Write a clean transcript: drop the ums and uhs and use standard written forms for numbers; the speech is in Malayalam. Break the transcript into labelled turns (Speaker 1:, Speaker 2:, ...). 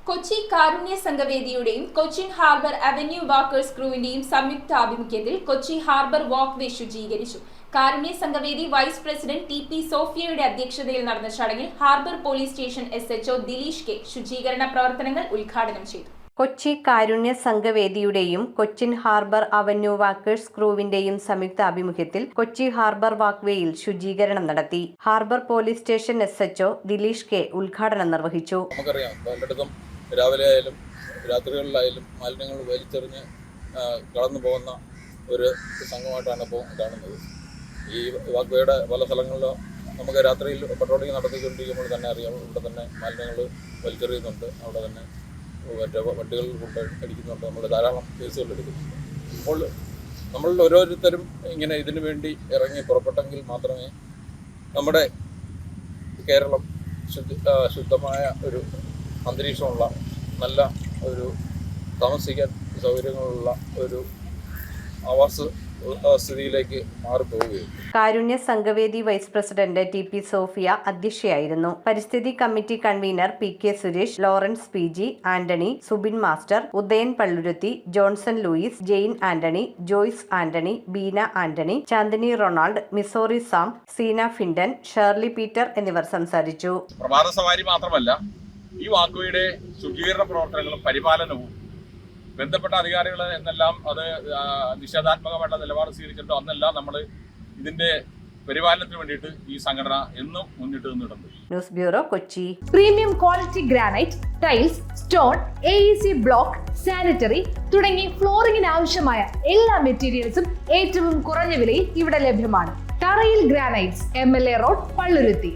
Speaker 1: കൊച്ചി കാരുണ്യ സംഘവേദിയുടെയും കൊച്ചിൻ ഹാർബർ അവന്യൂ വാക്കേഴ്സ് ക്രൂവിന്റെയും സംയുക്താഭിമുഖ്യത്തിൽ കൊച്ചി ഹാർബർ വാക്ക് വേ ശുചീകരിച്ചു. Karunya Sanghavedi vice president T P. സോഫിയയുടെ അധ്യക്ഷതയിൽ നടന്ന ചടങ്ങിൽ harbour police station S H O. Dileesh K ശുചീകരണ പ്രവർത്തനങ്ങൾ ഉദ്ഘാടനം ചെയ്തു.
Speaker 2: കൊച്ചി കാരുണ്യ സംഘവേദിയുടെയും കൊച്ചിൻ ഹാർബർ അവന്യൂ വാക്കേഴ്സ് ക്രൂവിന്റെയും സംയുക്താഭിമുഖ്യത്തിൽ കൊച്ചി ഹാർബർ വാക്വേയിൽ ശുചീകരണം നടത്തി. Harbour police station S H O. Dileesh K ഉദ്ഘാടനം നിർവഹിച്ചു.
Speaker 3: നമുക്കറിയാം, പലയിടത്തും രാവിലെ ആയാലും രാത്രികളിലായാലും മാലിന്യങ്ങൾ വലിച്ചെറിഞ്ഞ് കടന്നു പോകുന്ന ഒരു സംഘമായിട്ടാണ് ഇപ്പോൾ കാണുന്നത്. ഈ വാക്വേയുടെ പല സ്ഥലങ്ങളിലും നമുക്ക് രാത്രിയിൽ പട്രോളിംഗ് നടത്തിക്കൊണ്ടിരിക്കുമ്പോൾ തന്നെ അറിയാം, ഇവിടെ തന്നെ മാലിന്യങ്ങൾ വലിച്ചെറിയുന്നുണ്ട്, അവിടെ തന്നെ മറ്റേ വണ്ടികൾ കൊണ്ട് അടിക്കുന്നുണ്ട്. നമ്മൾ ധാരാളം കേസുകൾ എടുക്കുന്നുണ്ട്. അപ്പോൾ നമ്മളിൽ ഓരോരുത്തരും ഇങ്ങനെ ഇതിനു വേണ്ടി ഇറങ്ങി പുറപ്പെട്ടെങ്കിൽ മാത്രമേ നമ്മുടെ കേരളം ശുദ്ധമായ ഒരു അന്തരീക്ഷമുള്ള നല്ല ഒരു താമസിക്കാൻ സൗകര്യങ്ങളുള്ള ഒരു ആവാസ സ്ഥിതിയിലേക്ക് മാറിപ്പോവുകയും.
Speaker 2: Karunya Sanghavedi vice president T P. Sophia അധ്യക്ഷയായിരുന്നു. പരിസ്ഥിതി committee convener P K. Suresh, Lawrence P G. Antony, Subin master, Udayan Palluruthy, Johnson Louis, Jain Antony, Joyce Antony, Beena Antony, Chandini Ronald, Missouri Sam, Seena Finden, Shirley Peter എന്നിവർ സംസാരിച്ചു.
Speaker 4: പ്രഭാത സവാരി മാത്രമല്ല, ഈ വാക്വേയുടെ ശുചീകരണ പ്രവർത്തനങ്ങളും പരിപാലനവും ബന്ധപ്പെട്ട അധികാരികൾ എന്നെല്ലാം അത് നിഷേധാത്മകമായിട്ടുള്ള നിലപാട് സ്വീകരിച്ചിട്ടോ അന്നെല്ലാം നമ്മൾ ഇതിന്റെ പരിപാലനത്തിന് വേണ്ടിയിട്ട് ഈ സംഘടന എന്നും മുന്നിട്ട് നിന്നിട്ടുണ്ട്.
Speaker 2: News bureau, Kochi.
Speaker 5: Premium quality granite, tiles, stone, AEC block, sanitary തുടങ്ങി ഫ്ലോറിംഗിന് ആവശ്യമായ എല്ലാ മെറ്റീരിയൽസും ഏറ്റവും കുറഞ്ഞ വിലയിൽ ഇവിടെ ലഭ്യമാണ്. തറയിൽ ഗ്രാനൈറ്റ്സ്, MLA റോഡ്, പള്ളുരുത്തി.